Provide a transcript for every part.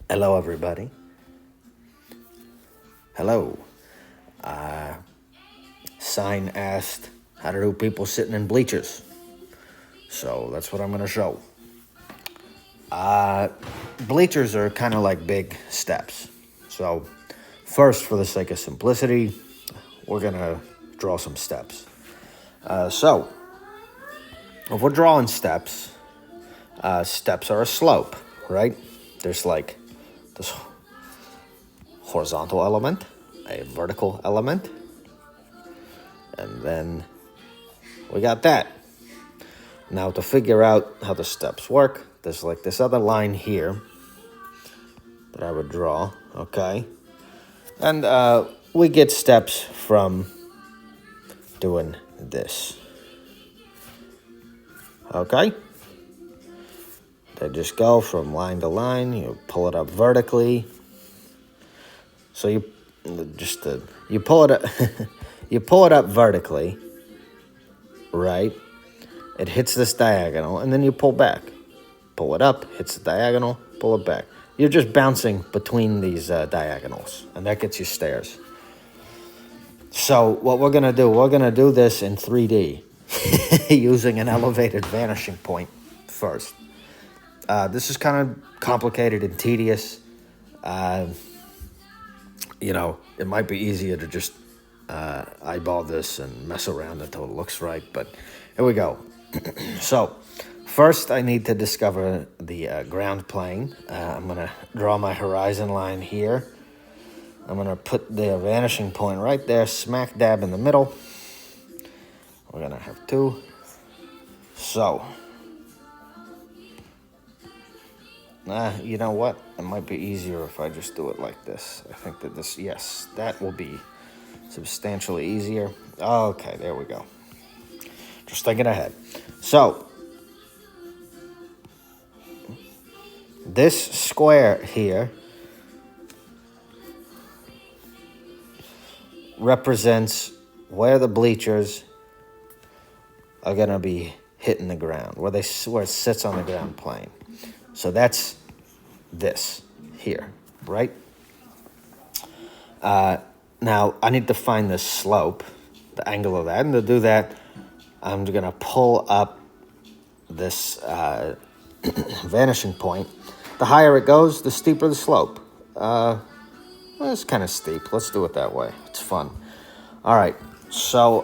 Hello, everybody. Hello. Sign asked how to do people sitting in bleachers. So that's what I'm going to show. Bleachers are kind of like big steps. So, first, for the sake of simplicity, we're going to draw some steps. So, if we're drawing steps, steps are a slope, right? There's like this horizontal element, a vertical element, and then we got that. Now, to figure out how the steps work, there's like this other line here that I would draw, okay? And we get steps from doing this, okay? They just go from line to line. You pull it up vertically. So you pull it up, you pull it up vertically, right? It hits this diagonal, and then you pull back. Pull it up, hits the diagonal, pull it back. You're just bouncing between these diagonals, and that gets you stairs. So what we're going to do, we're going to do this in 3D using an elevated vanishing point first. This is kind of complicated and tedious. It might be easier to just eyeball this and mess around until it looks right, but here we go. So, first I need to discover the ground plane. I'm going to draw my horizon line here. I'm going to put the vanishing point right there, smack dab in the middle. We're going to have two. So, you know what? It might be easier if I just do it like this. I think that yes, that will be substantially easier. Okay, there we go. Just thinking ahead. So, this square here represents where the bleachers are going to be hitting the ground, where it sits on the ground plane. So that's this here, right? Now, I need to find the slope, the angle of that. And to do that, I'm going to pull up this vanishing point. The higher it goes, the steeper the slope. Well, it's kind of steep. Let's do it that way. It's fun. All right. So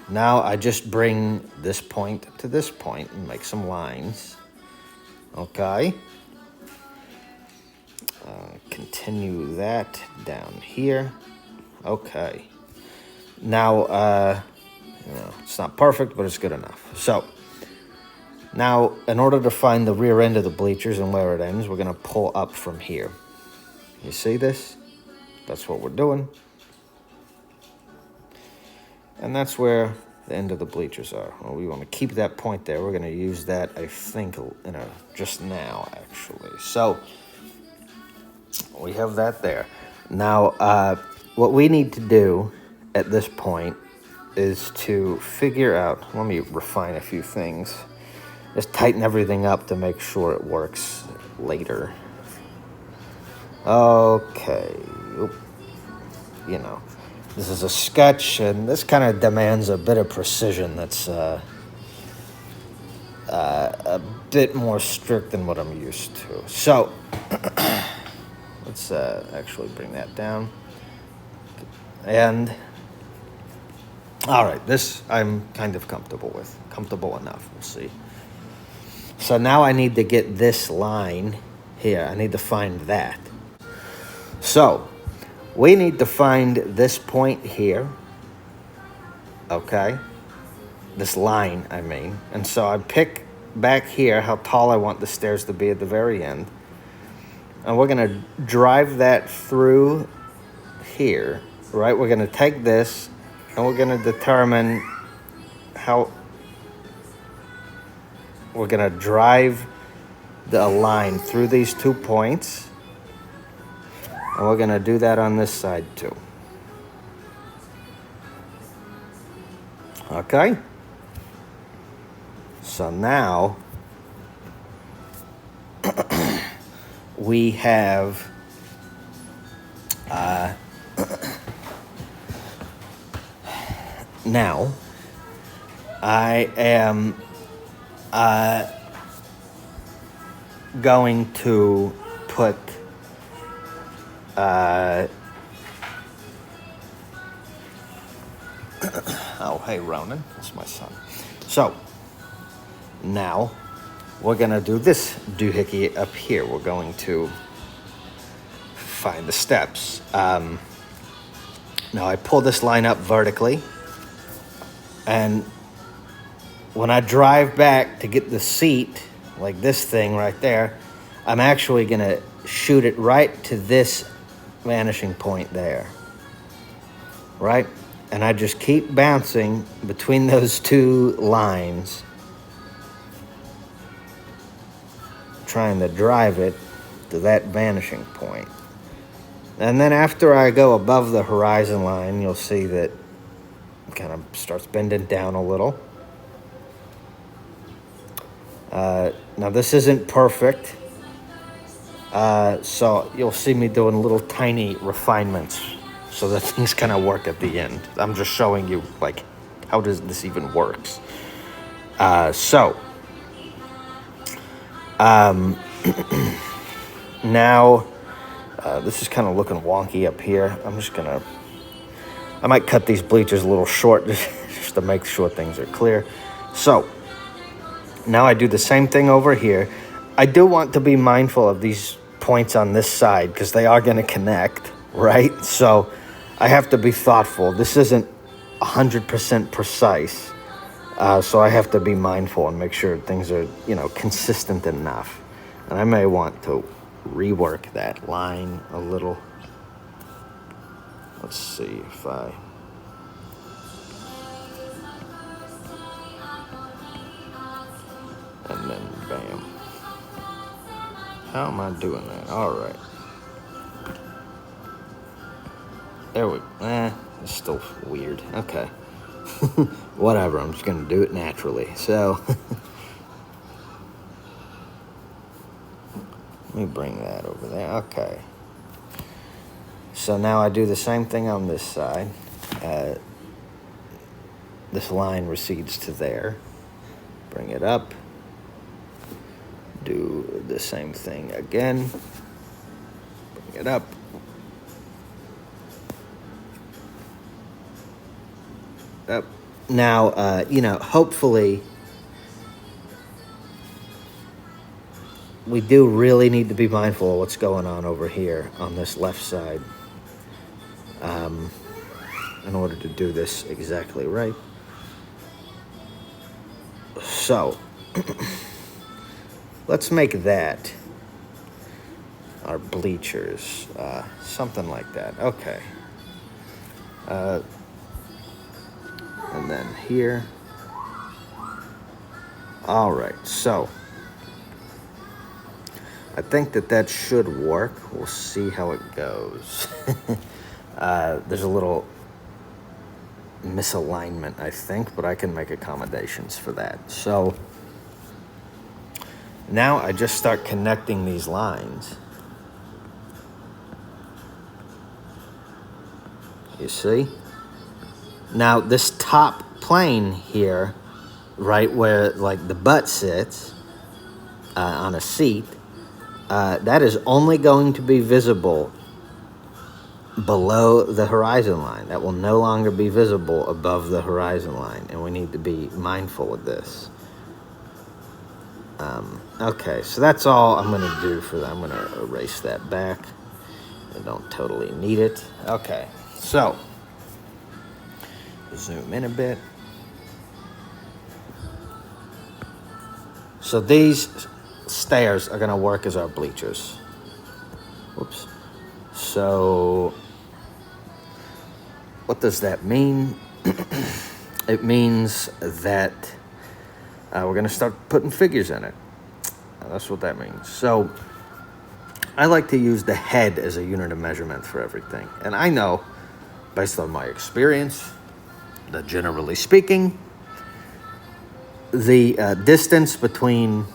now I just bring this point to this point and make some lines. Okay. Continue that down here. Okay. Now, it's not perfect, but it's good enough. So, now, in order to find the rear end of the bleachers and where it ends, we're going to pull up from here. You see this? That's what we're doing. And that's where the end of the bleachers are. Well, we want to keep that point there. We're going to use that, I think, just now, actually. So, we have that there. Now, what we need to do at this point is to figure out, let me refine a few things. Just tighten everything up to make sure it works later. Okay. This is a sketch, and this kind of demands a bit of precision that's a bit more strict than what I'm used to. So, let's actually bring that down. And, all right, this I'm kind of comfortable with. Comfortable enough, we'll see. So now I need to get this line here. I need to find that. So, we need to find this point here. Okay? This line, I mean. And so I pick back here how tall I want the stairs to be at the very end. And we're going to drive that through here, right? We're going to take this, and we're going to determine how we're going to drive the line through these 2 points. And we're going to do that on this side too. Okay? So now, we have now I am going to put oh, hey, Ronan, that's my son. So now we're gonna do this doohickey up here. We're going to find the steps. Now I pull this line up vertically, and when I drive back to get the seat, like this thing right there, I'm actually gonna shoot it right to this vanishing point there, right? And I just keep bouncing between those two lines, trying to drive it to that vanishing point. And then after I go above the horizon line, you'll see that it kind of starts bending down a little. Now this isn't perfect, so you'll see me doing little tiny refinements so that things kind of work at the end. I'm just showing you, like, how does this even works. Now this is kind of looking wonky up here. I might cut these bleachers a little short just to make sure things are clear. So now I do the same thing over here. I do want to be mindful of these points on this side because they are going to connect, right? So I have to be thoughtful. This isn't 100% precise. So I have to be mindful and make sure things are, consistent enough. And I may want to rework that line a little. Let's see if I... And then bam. How am I doing that? All right. There we go. It's still weird. Okay. Whatever, I'm just going to do it naturally. So, let me bring that over there. Okay. So now I do the same thing on this side. This line recedes to there. Bring it up. Do the same thing again. Bring it up. Up. Now, hopefully, we do really need to be mindful of what's going on over here on this left side in order to do this exactly right. So, let's make that our bleachers, something like that. Okay. And then here. All right, so I think that should work. We'll see how it goes. There's a little misalignment, I think, but I can make accommodations for that. So now I just start connecting these lines. You see? Now this top plane here, right where like the butt sits on a seat, that is only going to be visible below the horizon line. That will no longer be visible above the horizon line, and we need to be mindful of this. Okay, so that's all I'm going to do for that. I'm going to erase that back. I don't totally need it. Okay, so zoom in a bit. So these stairs are going to work as our bleachers. Whoops. So what does that mean? It means that we're going to start putting figures in it. That's what that means. So I like to use the head as a unit of measurement for everything. And I know, based on my experience, that generally speaking, the distance between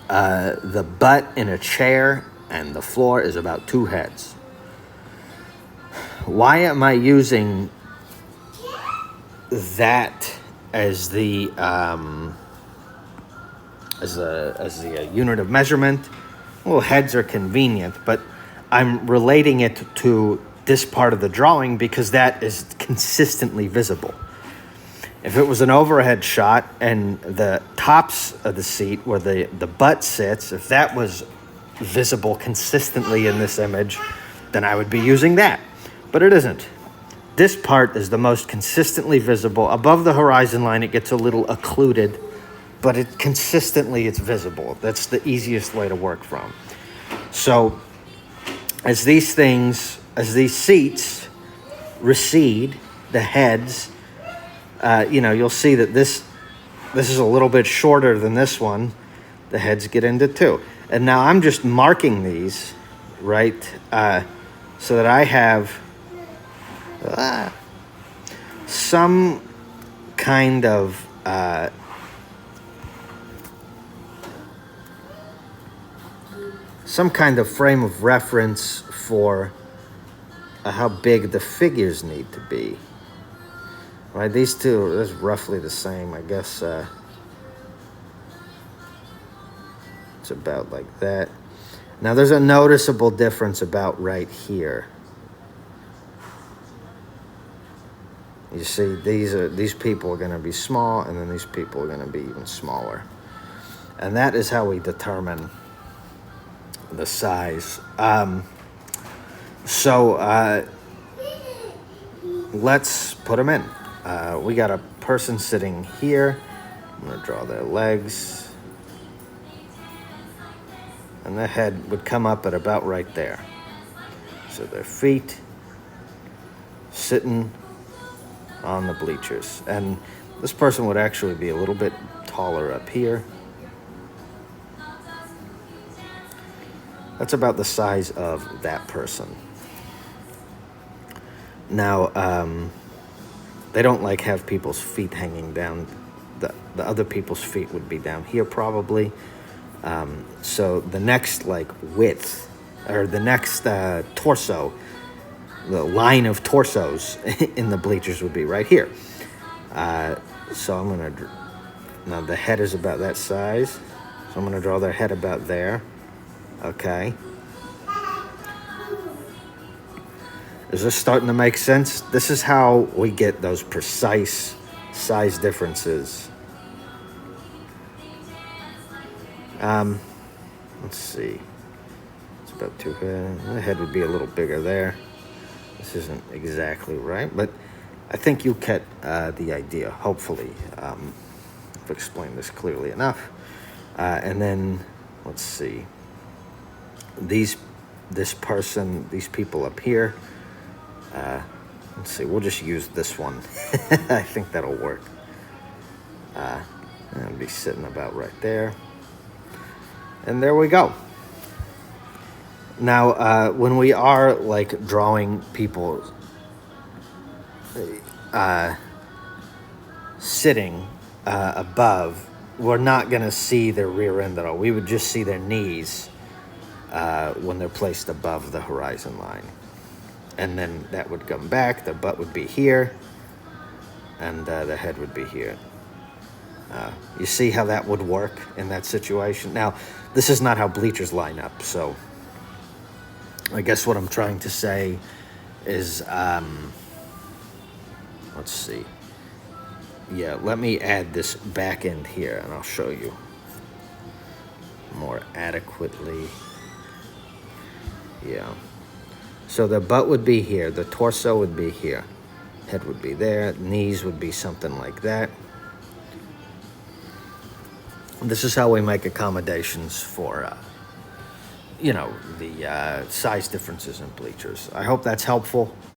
the butt in a chair and the floor is about 2 heads. Why am I using that as the unit of measurement? Well, heads are convenient, but I'm relating it to this part of the drawing because that is consistently visible. If it was an overhead shot and the tops of the seat where the butt sits, if that was visible consistently in this image, then I would be using that. But it isn't. This part is the most consistently visible. Above the horizon line, it gets a little occluded, but it's visible. That's the easiest way to work from. So as these seats recede, the heads, you'll see that this is a little bit shorter than this one. The heads get into 2. And now I'm just marking these, right, so that I have some kind of frame of reference for how big the figures need to be. Right, these two is roughly the same, I guess. It's about like that. Now there's a noticeable difference about right here. You see, these people are going to be small, and then these people are going to be even smaller. And that is how we determine the size. Let's put them in. We got a person sitting here. I'm going to draw their legs. And the head would come up at about right there. So their feet sitting on the bleachers. And this person would actually be a little bit taller up here. That's about the size of that person. Now, they don't have people's feet hanging down. The other people's feet would be down here probably. So the next width, or the next torso, the line of torsos in the bleachers would be right here. So I'm going to, now the head is about that size. So I'm going to draw their head about there. Okay. Is this starting to make sense? This is how we get those precise size differences. Let's see. It's about 2 head. The head would be a little bigger there. This isn't exactly right, but I think you get the idea, hopefully. I've explained this clearly enough. And then, let's see. These people up here. Let's see, we'll just use this one. I think that'll work. I'll be sitting about right there. And there we go. Now, when we are drawing people sitting above, we're not going to see their rear end at all. We would just see their knees when they're placed above the horizon line. And then that would come back, the butt would be here, and the head would be here. You see how that would work in that situation? Now, this is not how bleachers line up, so I guess what I'm trying to say is, let's see. Yeah, let me add this back end here, and I'll show you more adequately. Yeah. So the butt would be here, the torso would be here, head would be there, knees would be something like that. This is how we make accommodations for, the size differences in bleachers. I hope that's helpful.